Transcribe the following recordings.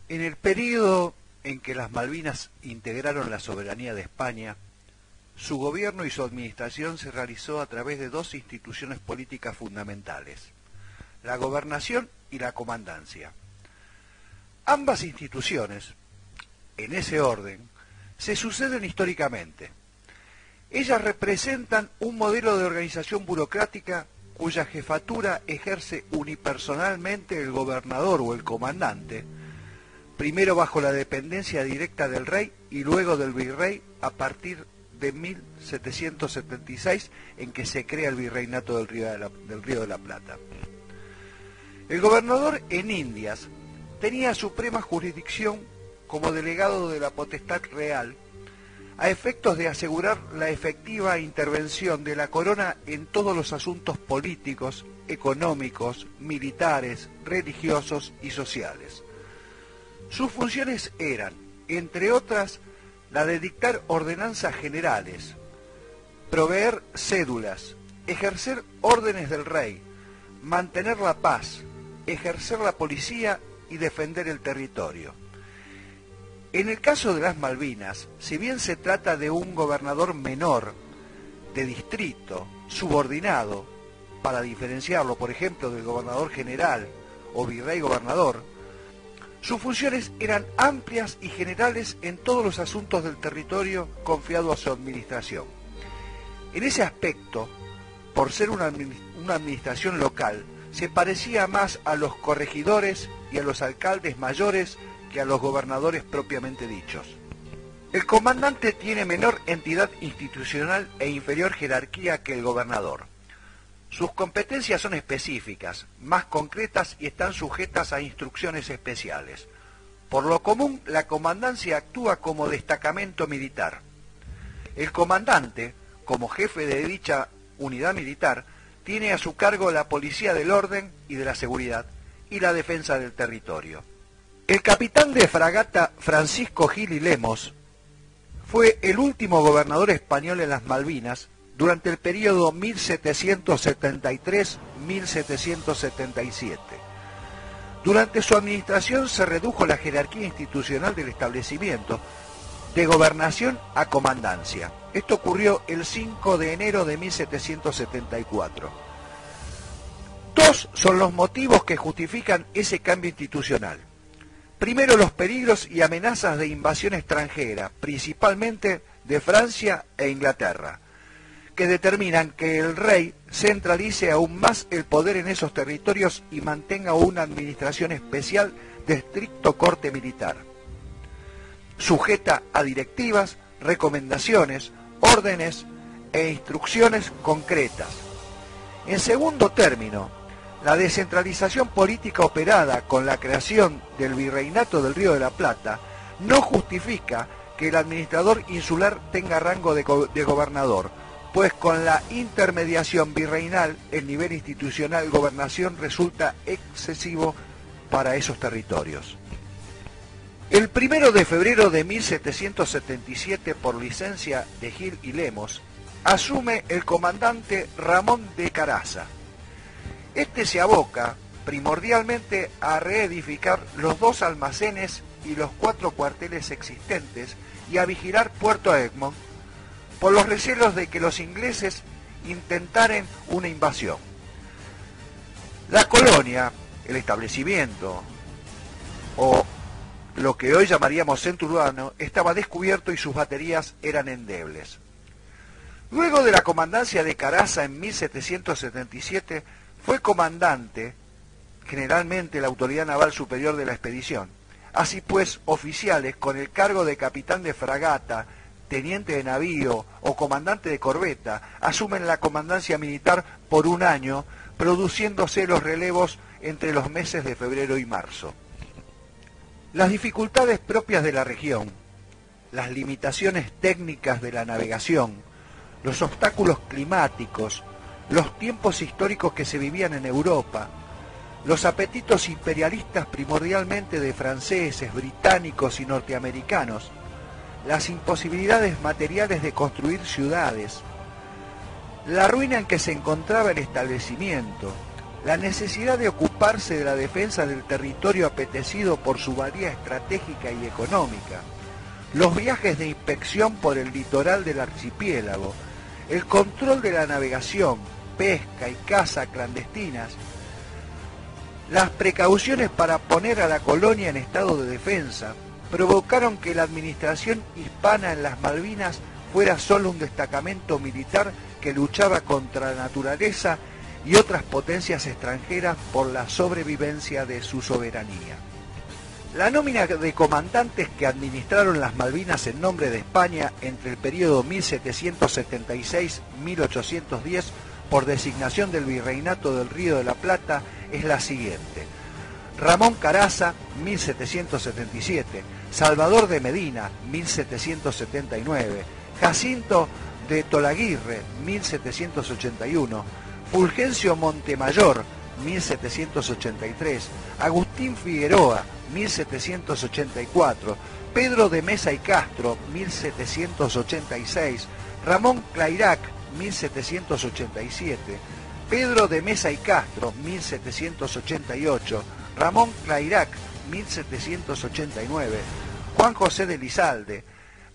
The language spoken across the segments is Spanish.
En el período en que las Malvinas integraron la soberanía de España, su gobierno y su administración se realizó a través de dos instituciones políticas fundamentales, la gobernación y la comandancia. Ambas instituciones, en ese orden, se suceden históricamente. Ellas representan un modelo de organización burocrática cuya jefatura ejerce unipersonalmente el gobernador o el comandante, primero bajo la dependencia directa del rey y luego del virrey a partir de 1776, en que se crea el virreinato del Río de la Plata. El gobernador en Indias tenía suprema jurisdicción como delegado de la potestad real a efectos de asegurar la efectiva intervención de la corona en todos los asuntos políticos, económicos, militares, religiosos y sociales. Sus funciones eran, entre otras, la de dictar ordenanzas generales, proveer cédulas, ejercer órdenes del rey, mantener la paz, ejercer la policía y defender el territorio. En el caso de las Malvinas, si bien se trata de un gobernador menor, de distrito, subordinado, para diferenciarlo, por ejemplo, del gobernador general o virrey gobernador, sus funciones eran amplias y generales en todos los asuntos del territorio confiado a su administración. En ese aspecto, por ser una administración local, se parecía más a los corregidores y a los alcaldes mayores que a los gobernadores propiamente dichos. El comandante tiene menor entidad institucional e inferior jerarquía que el gobernador. Sus competencias son específicas, más concretas y están sujetas a instrucciones especiales. Por lo común, la comandancia actúa como destacamento militar. El comandante, como jefe de dicha unidad militar, tiene a su cargo la policía del orden y de la seguridad y la defensa del territorio. El capitán de fragata Francisco Gil y Lemos fue el último gobernador español en las Malvinas durante el período 1773-1777. Durante su administración se redujo la jerarquía institucional del establecimiento, de gobernación a comandancia. Esto ocurrió el 5 de enero de 1774. Dos son los motivos que justifican ese cambio institucional. Primero, los peligros y amenazas de invasión extranjera, principalmente de Francia e Inglaterra, que determinan que el rey centralice aún más el poder en esos territorios y mantenga una administración especial de estricto corte militar, sujeta a directivas, recomendaciones, órdenes e instrucciones concretas. En segundo término, la descentralización política operada con la creación del virreinato del Río de la Plata no justifica que el administrador insular tenga rango de gobernador, pues con la intermediación virreinal el nivel institucional gobernación resulta excesivo para esos territorios. El 1 de febrero de 1777, por licencia de Gil y Lemos, asume el comandante Ramón de Caraza. Este se aboca primordialmente a reedificar los dos almacenes y los 4 cuarteles existentes y a vigilar Puerto Egmont, por los recelos de que los ingleses intentaren una invasión. La colonia, el establecimiento, o lo que hoy llamaríamos centro urbano, estaba descubierto y sus baterías eran endebles. Luego de la comandancia de Caraza en 1777, fue comandante, generalmente la autoridad naval superior de la expedición. Así pues, oficiales con el cargo de capitán de fragata, teniente de navío o comandante de corbeta asumen la comandancia militar por un año, produciéndose los relevos entre los meses de febrero y marzo. Las dificultades propias de la región, las limitaciones técnicas de la navegación, los obstáculos climáticos, los tiempos históricos que se vivían en Europa, los apetitos imperialistas primordialmente de franceses, británicos y norteamericanos, las imposibilidades materiales de construir ciudades, la ruina en que se encontraba el establecimiento, la necesidad de ocuparse de la defensa del territorio apetecido por su valía estratégica y económica, los viajes de inspección por el litoral del archipiélago, el control de la navegación, pesca y caza clandestinas, las precauciones para poner a la colonia en estado de defensa, provocaron que la administración hispana en las Malvinas fuera solo un destacamento militar que luchaba contra la naturaleza y otras potencias extranjeras por la sobrevivencia de su soberanía. La nómina de comandantes que administraron las Malvinas en nombre de España entre el periodo 1776-1810 por designación del Virreinato del Río de la Plata es la siguiente: Ramón Caraza, 1777, Salvador de Medina, 1779, Jacinto de Tolaguirre, 1781, Fulgencio Montemayor, 1783, Agustín Figueroa, 1784, Pedro de Mesa y Castro, 1786, Ramón Clairac, 1787, Pedro de Mesa y Castro, 1788, Ramón Clairac, 1789, Juan José de Elizalde,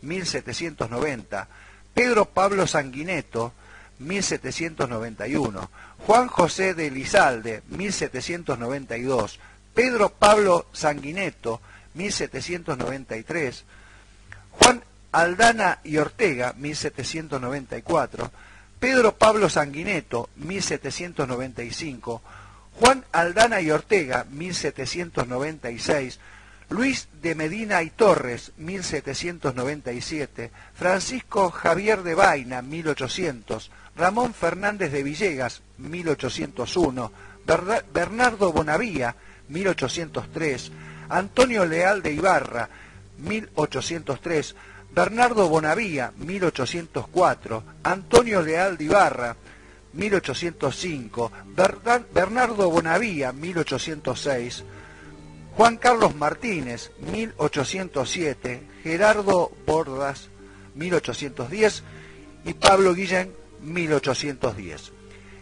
1790, Pedro Pablo Sanguineto, 1791, Juan José de Elizalde, 1792, Pedro Pablo Sanguineto, 1793, Juan Aldana y Ortega, 1794, Pedro Pablo Sanguineto, 1795, Juan Aldana y Ortega, 1796, Luis de Medina y Torres, 1797, Francisco Javier de Vaina, 1800, Ramón Fernández de Villegas, 1801, Bernardo Bonavía, 1803, Antonio Leal de Ibarra, 1803, Bernardo Bonavía, 1804, Antonio Leal de Ibarra, 1805, Bernardo Bonavía, 1806, Juan Carlos Martínez, 1807, Gerardo Bordas, 1810 y Pablo Guillén, 1810.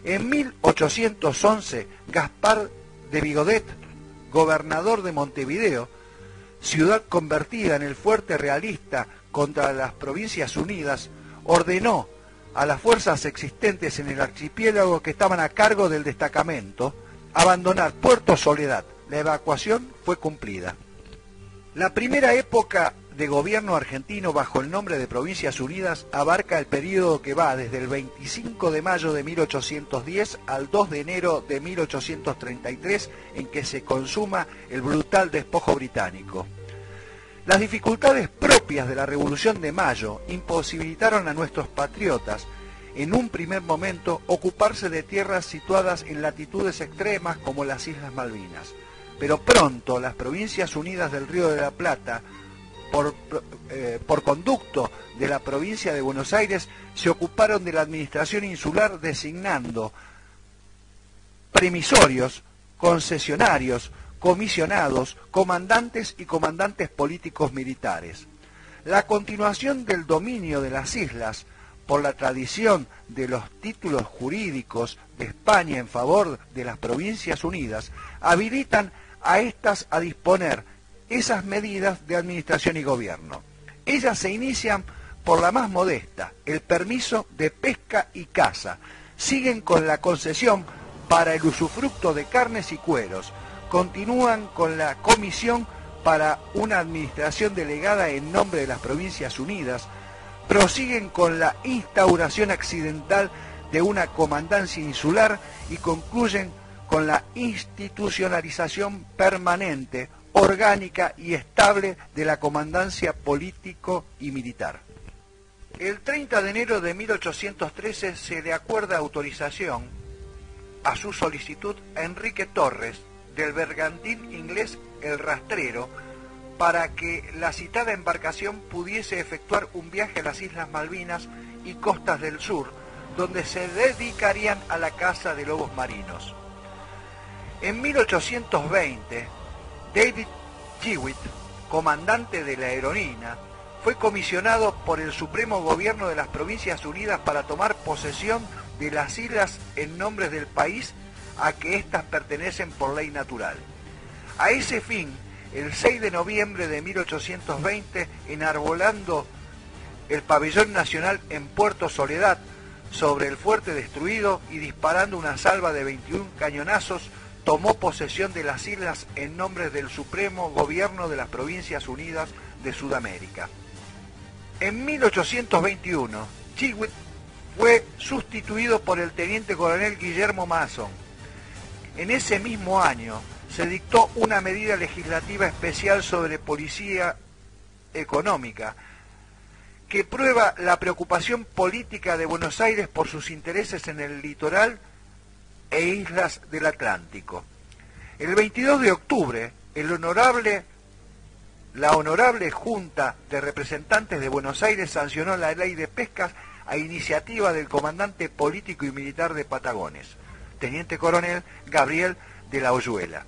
En 1811, Gaspar de Vigodet, gobernador de Montevideo, ciudad convertida en el fuerte realista contra las Provincias Unidas, ordenó a las fuerzas existentes en el archipiélago que estaban a cargo del destacamento abandonar Puerto Soledad. La evacuación fue cumplida. La primera época de gobierno argentino bajo el nombre de Provincias Unidas abarca el período que va desde el 25 de mayo de 1810 al 2 de enero de 1833, en que se consuma el brutal despojo británico. Las dificultades propias de la Revolución de Mayo imposibilitaron a nuestros patriotas, en un primer momento, ocuparse de tierras situadas en latitudes extremas como las Islas Malvinas. Pero pronto las Provincias Unidas del Río de la Plata, por conducto de la provincia de Buenos Aires, se ocuparon de la administración insular designando premisorios, concesionarios, comisionados, comandantes y comandantes políticos militares. La continuación del dominio de las islas por la tradición de los títulos jurídicos de España en favor de las Provincias Unidas habilitan a estas a disponer esas medidas de administración y gobierno. Ellas se inician por la más modesta, el permiso de pesca y caza. Siguen con la concesión para el usufructo de carnes y cueros. Continúan con la comisión para una administración delegada en nombre de las Provincias Unidas. Prosiguen con la instauración accidental de una comandancia insular y concluyen con la institucionalización permanente, orgánica y estable de la comandancia político y militar. El 30 de enero de 1813 se le acuerda autorización a su solicitud a Enrique Torres, del bergantín inglés El Rastrero, para que la citada embarcación pudiese efectuar un viaje a las Islas Malvinas y costas del sur, donde se dedicarían a la caza de lobos marinos. En 1820, David Jewitt, comandante de la aerolínea, fue comisionado por el Supremo Gobierno de las Provincias Unidas para tomar posesión de las islas en nombre del país a que éstas pertenecen por ley natural. A ese fin, el 6 de noviembre de 1820, enarbolando el pabellón nacional en Puerto Soledad, sobre el fuerte destruido y disparando una salva de 21 cañonazos, tomó posesión de las islas en nombre del Supremo Gobierno de las Provincias Unidas de Sudamérica. En 1821, Chigwith fue sustituido por el teniente coronel Guillermo Mason. En ese mismo año se dictó una medida legislativa especial sobre policía económica que prueba la preocupación política de Buenos Aires por sus intereses en el litoral e islas del Atlántico. El 22 de octubre, la honorable Junta de Representantes de Buenos Aires sancionó la ley de pescas a iniciativa del comandante político y militar de Patagones, teniente coronel Gabriel de la Hoyuela,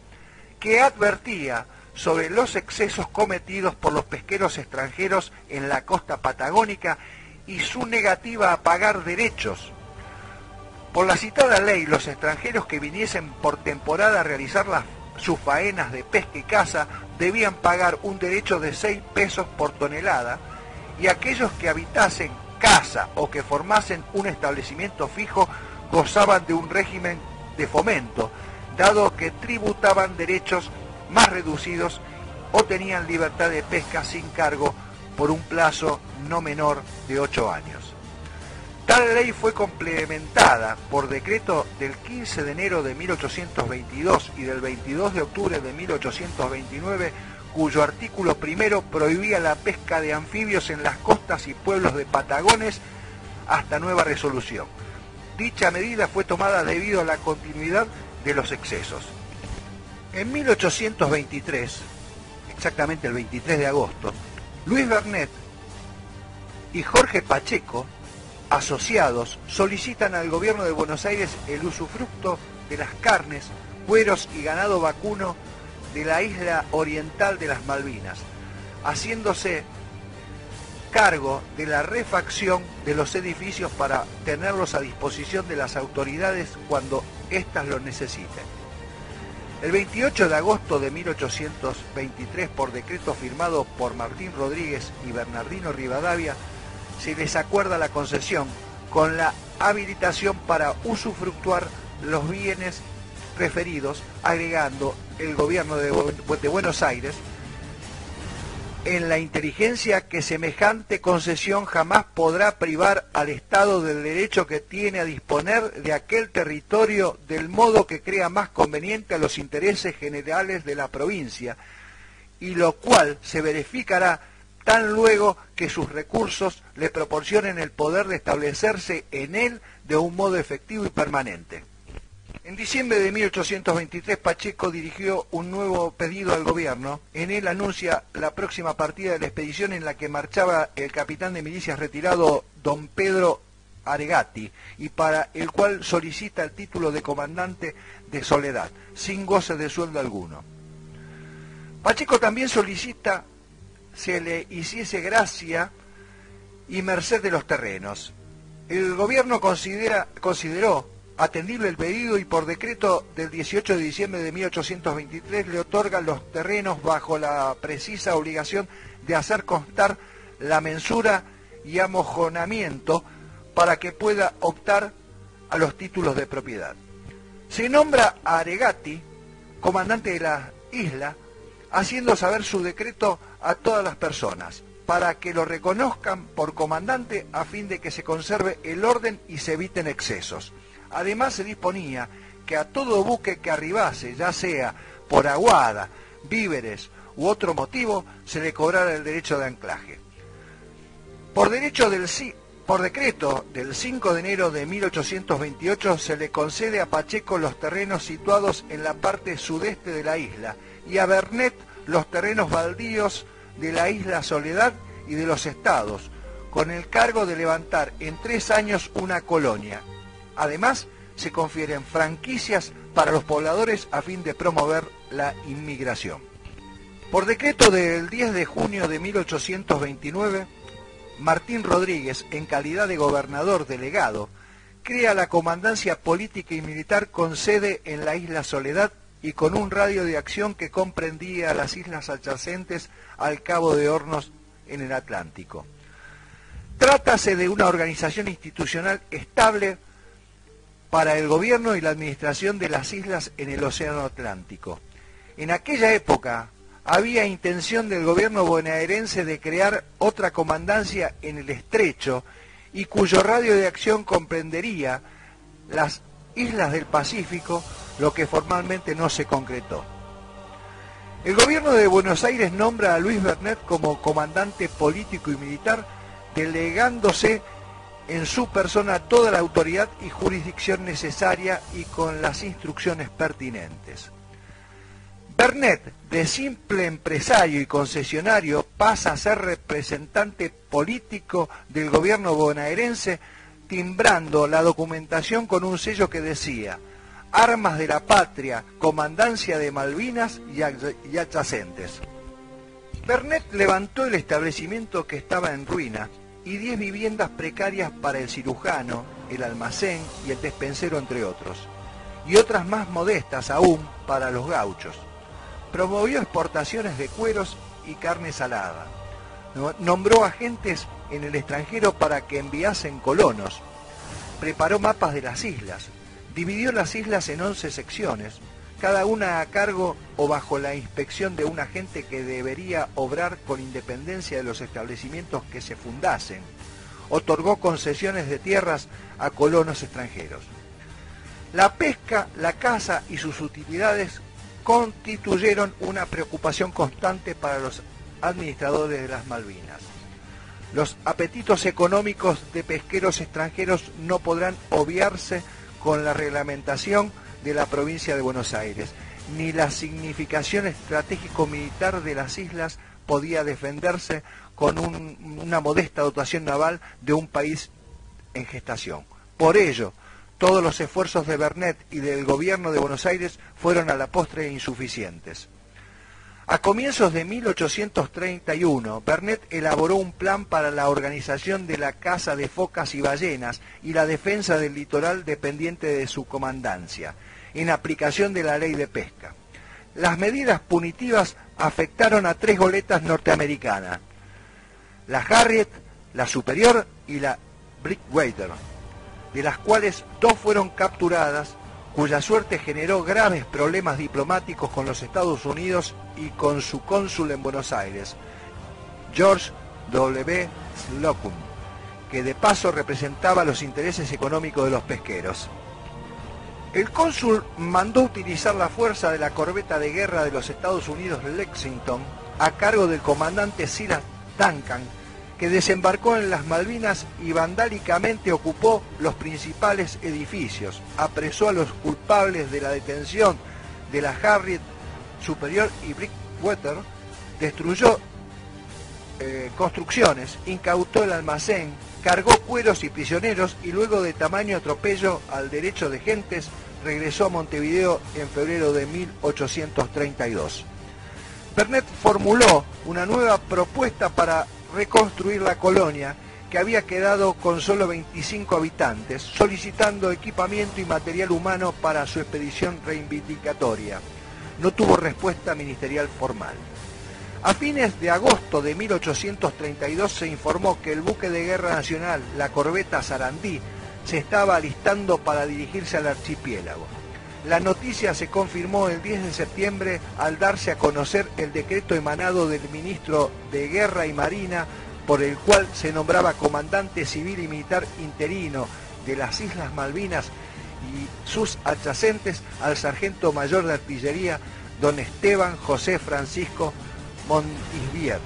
que advertía sobre los excesos cometidos por los pesqueros extranjeros en la costa patagónica y su negativa a pagar derechos. Por la citada ley, los extranjeros que viniesen por temporada a realizar sus faenas de pesca y caza debían pagar un derecho de 6 pesos por tonelada, y aquellos que habitasen casa o que formasen un establecimiento fijo gozaban de un régimen de fomento, dado que tributaban derechos más reducidos o tenían libertad de pesca sin cargo por un plazo no menor de 8 años. Tal ley fue complementada por decreto del 15 de enero de 1822 y del 22 de octubre de 1829, cuyo artículo primero prohibía la pesca de anfibios en las costas y pueblos de Patagones hasta nueva resolución. Dicha medida fue tomada debido a la continuidad de los excesos. En 1823, exactamente el 23 de agosto, Luis Bernet y Jorge Pacheco, asociados, solicitan al gobierno de Buenos Aires el usufructo de las carnes, cueros y ganado vacuno de la isla oriental de las Malvinas, haciéndose cargo de la refacción de los edificios para tenerlos a disposición de las autoridades cuando éstas lo necesiten. El 28 de agosto de 1823, por decreto firmado por Martín Rodríguez y Bernardino Rivadavia, se les acuerda la concesión con la habilitación para usufructuar los bienes referidos, agregando el gobierno de Buenos Aires en la inteligencia que semejante concesión jamás podrá privar al Estado del derecho que tiene a disponer de aquel territorio del modo que crea más conveniente a los intereses generales de la provincia, y lo cual se verificará tan luego que sus recursos le proporcionen el poder de establecerse en él de un modo efectivo y permanente. En diciembre de 1823, Pacheco dirigió un nuevo pedido al gobierno. En él anuncia la próxima partida de la expedición en la que marchaba el capitán de milicias retirado don Pedro Aregati, y para el cual solicita el título de comandante de Soledad, sin goce de sueldo alguno. Pacheco también solicita se le hiciese gracia y merced de los terrenos. El gobierno consideró atendible el pedido y por decreto del 18 de diciembre de 1823 le otorga los terrenos bajo la precisa obligación de hacer constar la mensura y amojonamiento para que pueda optar a los títulos de propiedad. Se nombra a Aregati comandante de la isla, haciendo saber su decreto a todas las personas, para que lo reconozcan por comandante a fin de que se conserve el orden y se eviten excesos. Además se disponía que a todo buque que arribase, ya sea por aguada, víveres u otro motivo, se le cobrara el derecho de anclaje. Por decreto del 5 de enero de 1828 se le concede a Pacheco los terrenos situados en la parte sudeste de la isla y a Bernet los terrenos baldíos de la isla Soledad y de los estados, con el cargo de levantar en 3 años una colonia. Además, se confieren franquicias para los pobladores a fin de promover la inmigración. Por decreto del 10 de junio de 1829, Martín Rodríguez, en calidad de gobernador delegado, crea la comandancia política y militar con sede en la isla Soledad y con un radio de acción que comprendía las islas adyacentes al Cabo de Hornos en el Atlántico. Trátase de una organización institucional estable para el gobierno y la administración de las islas en el Océano Atlántico. En aquella época había intención del gobierno bonaerense de crear otra comandancia en el Estrecho y cuyo radio de acción comprendería las islas del Pacífico, lo que formalmente no se concretó. El gobierno de Buenos Aires nombra a Luis Bernet como comandante político y militar, delegándose en su persona toda la autoridad y jurisdicción necesaria y con las instrucciones pertinentes. Bernet, de simple empresario y concesionario, pasa a ser representante político del gobierno bonaerense, timbrando la documentación con un sello que decía: Armas de la Patria, Comandancia de Malvinas y adyacentes. Bernet levantó el establecimiento que estaba en ruina y 10 viviendas precarias para el cirujano, el almacén y el despensero, entre otros, y otras más modestas aún para los gauchos. Promovió exportaciones de cueros y carne salada. Nombró agentes en el extranjero para que enviasen colonos. Preparó mapas de las islas. Dividió las islas en 11 secciones, cada una a cargo o bajo la inspección de un agente que debería obrar con independencia de los establecimientos que se fundasen. Otorgó concesiones de tierras a colonos extranjeros. La pesca, la caza y sus utilidades constituyeron una preocupación constante para los administradores de las Malvinas. Los apetitos económicos de pesqueros extranjeros no podrán obviarse con la reglamentación de la provincia de Buenos Aires, ni la significación estratégico-militar de las islas podía defenderse con una modesta dotación naval de un país en gestación. Por ello, todos los esfuerzos de Bernet y del gobierno de Buenos Aires fueron a la postre insuficientes. A comienzos de 1831, Bernet elaboró un plan para la organización de la caza de focas y ballenas y la defensa del litoral dependiente de su comandancia, en aplicación de la ley de pesca. Las medidas punitivas afectaron a 3 goletas norteamericanas, la Harriet, la Superior y la Breakwater, de las cuales 2 fueron capturadas, cuya suerte generó graves problemas diplomáticos con los Estados Unidos y con su cónsul en Buenos Aires, George W. Slocum, que de paso representaba los intereses económicos de los pesqueros. El cónsul mandó utilizar la fuerza de la corbeta de guerra de los Estados Unidos Lexington a cargo del comandante Silas Duncan, que desembarcó en las Malvinas y vandálicamente ocupó los principales edificios, apresó a los culpables de la detención de la Harriet, Superior y Breakwater, destruyó construcciones, incautó el almacén, cargó cueros y prisioneros y luego de tamaño atropello al derecho de gentes, regresó a Montevideo en febrero de 1832. Bernet formuló una nueva propuesta para reconstruir la colonia, que había quedado con solo 25 habitantes, solicitando equipamiento y material humano para su expedición reivindicatoria. No tuvo respuesta ministerial formal. A fines de agosto de 1832 se informó que el buque de guerra nacional, la corbeta Sarandí, se estaba alistando para dirigirse al archipiélago. La noticia se confirmó el 10 de septiembre al darse a conocer el decreto emanado del ministro de Guerra y Marina, por el cual se nombraba comandante civil y militar interino de las Islas Malvinas y sus adyacentes al sargento mayor de artillería don Esteban José Francisco Montisvier.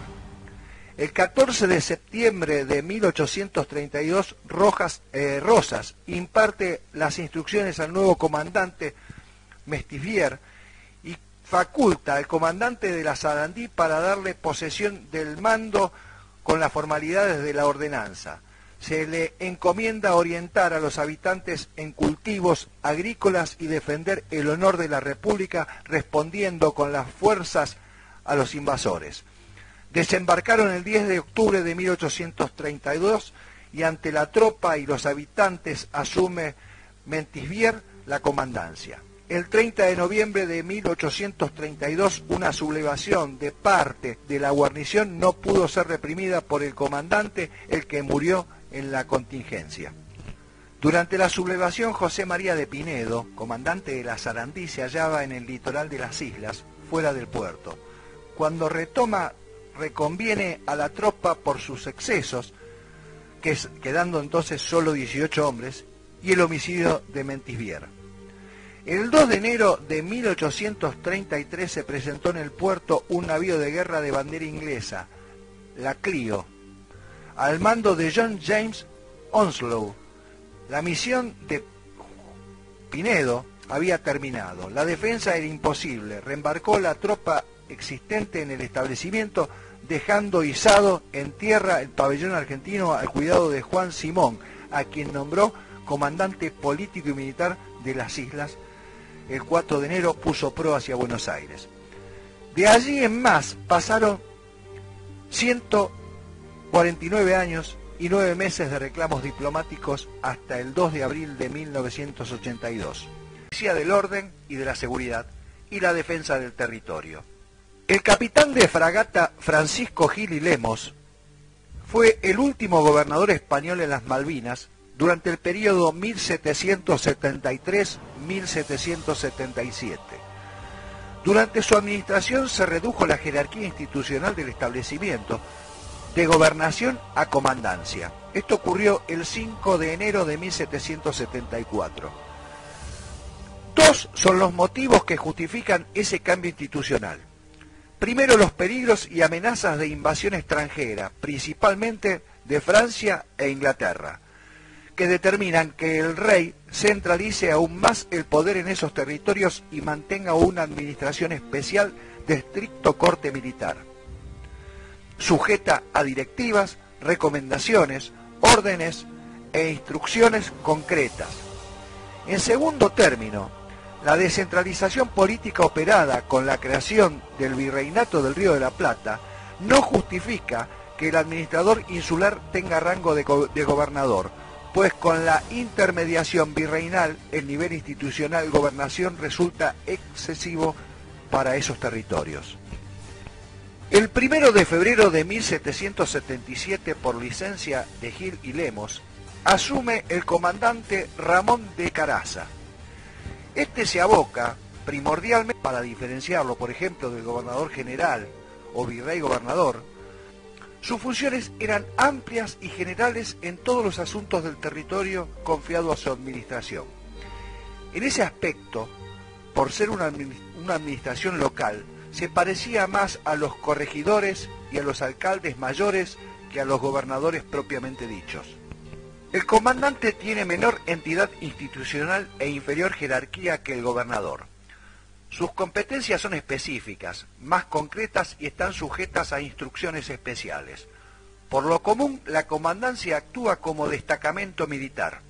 El 14 de septiembre de 1832, Rosas imparte las instrucciones al nuevo comandante Mestivier y faculta al comandante de la Sarandí para darle posesión del mando con las formalidades de la ordenanza. Se le encomienda orientar a los habitantes en cultivos agrícolas y defender el honor de la República, respondiendo con las fuerzas a los invasores. Desembarcaron el 10 de octubre de 1832 y ante la tropa y los habitantes asume Mentisvier la comandancia. El 30 de noviembre de 1832, una sublevación de parte de la guarnición no pudo ser reprimida por el comandante, el que murió en la contingencia. Durante la sublevación, José María de Pinedo, comandante de la Sarandí, se hallaba en el litoral de las islas, fuera del puerto. Cuando reconviene a la tropa por sus excesos, quedando entonces solo 18 hombres, y el homicidio de Mentisvier. El 2 de enero de 1833 se presentó en el puerto un navío de guerra de bandera inglesa, la Clio, al mando de John James Onslow. La misión de Pinedo había terminado. La defensa era imposible. Reembarcó la tropa existente en el establecimiento, dejando izado en tierra el pabellón argentino al cuidado de Juan Simón, a quien nombró comandante político y militar de las islas. El 4 de enero puso proa hacia Buenos Aires. De allí en más pasaron 149 años y 9 meses de reclamos diplomáticos hasta el 2 de abril de 1982. Policía del orden y de la seguridad y la defensa del territorio. El capitán de fragata Francisco Gil y Lemos fue el último gobernador español en las Malvinas durante el periodo 1773-1777. Durante su administración se redujo la jerarquía institucional del establecimiento, de gobernación a comandancia. Esto ocurrió el 5 de enero de 1774. Dos son los motivos que justifican ese cambio institucional. Primero, los peligros y amenazas de invasión extranjera, principalmente de Francia e Inglaterra, que determinan que el rey centralice aún más el poder en esos territorios y mantenga una administración especial de estricto corte militar, sujeta a directivas, recomendaciones, órdenes e instrucciones concretas. En segundo término, la descentralización política operada con la creación del Virreinato del Río de la Plata no justifica que el administrador insular tenga rango de gobernador, pues con la intermediación virreinal el nivel institucional gobernación resulta excesivo para esos territorios. El 1 de febrero de 1777, por licencia de Gil y Lemos, asume el comandante Ramón de Caraza. Este se aboca primordialmente, para diferenciarlo, por ejemplo, del gobernador general o virrey gobernador. Sus funciones eran amplias y generales en todos los asuntos del territorio confiado a su administración. En ese aspecto, por ser una administración local, se parecía más a los corregidores y a los alcaldes mayores que a los gobernadores propiamente dichos. El comandante tiene menor entidad institucional e inferior jerarquía que el gobernador. Sus competencias son específicas, más concretas y están sujetas a instrucciones especiales. Por lo común, la comandancia actúa como destacamento militar.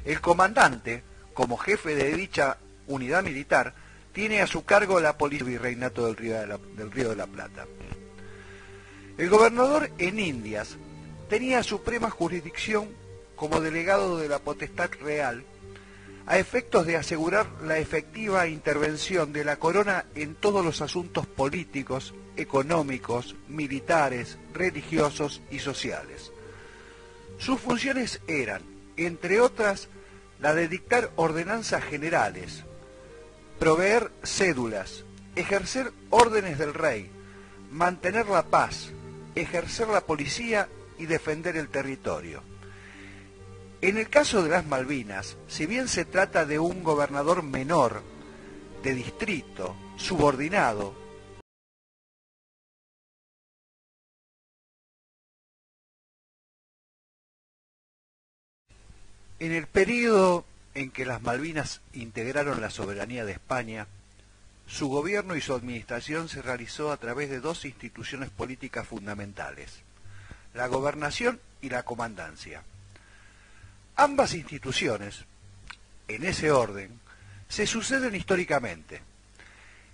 El comandante, como jefe de dicha unidad militar, tiene a su cargo la policía del Virreinato del Río de la Plata. El gobernador en Indias tenía suprema jurisdicción como delegado de la potestad real, a efectos de asegurar la efectiva intervención de la corona en todos los asuntos políticos, económicos, militares, religiosos y sociales. Sus funciones eran, entre otras, la de dictar ordenanzas generales, proveer cédulas, ejercer órdenes del rey, mantener la paz, ejercer la policía y defender el territorio. En el caso de las Malvinas, si bien se trata de un gobernador menor, de distrito, subordinado, en el período en que las Malvinas integraron la soberanía de España, su gobierno y su administración se realizó a través de dos instituciones políticas fundamentales, la gobernación y la comandancia. Ambas instituciones, en ese orden, se suceden históricamente.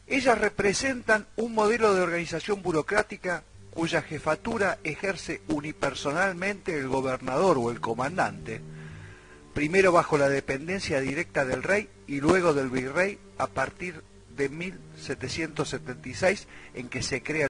Ellas representan un modelo de organización burocrática cuya jefatura ejerce unipersonalmente el gobernador o el comandante, primero bajo la dependencia directa del rey y luego del virrey a partir de 1776, en que se crea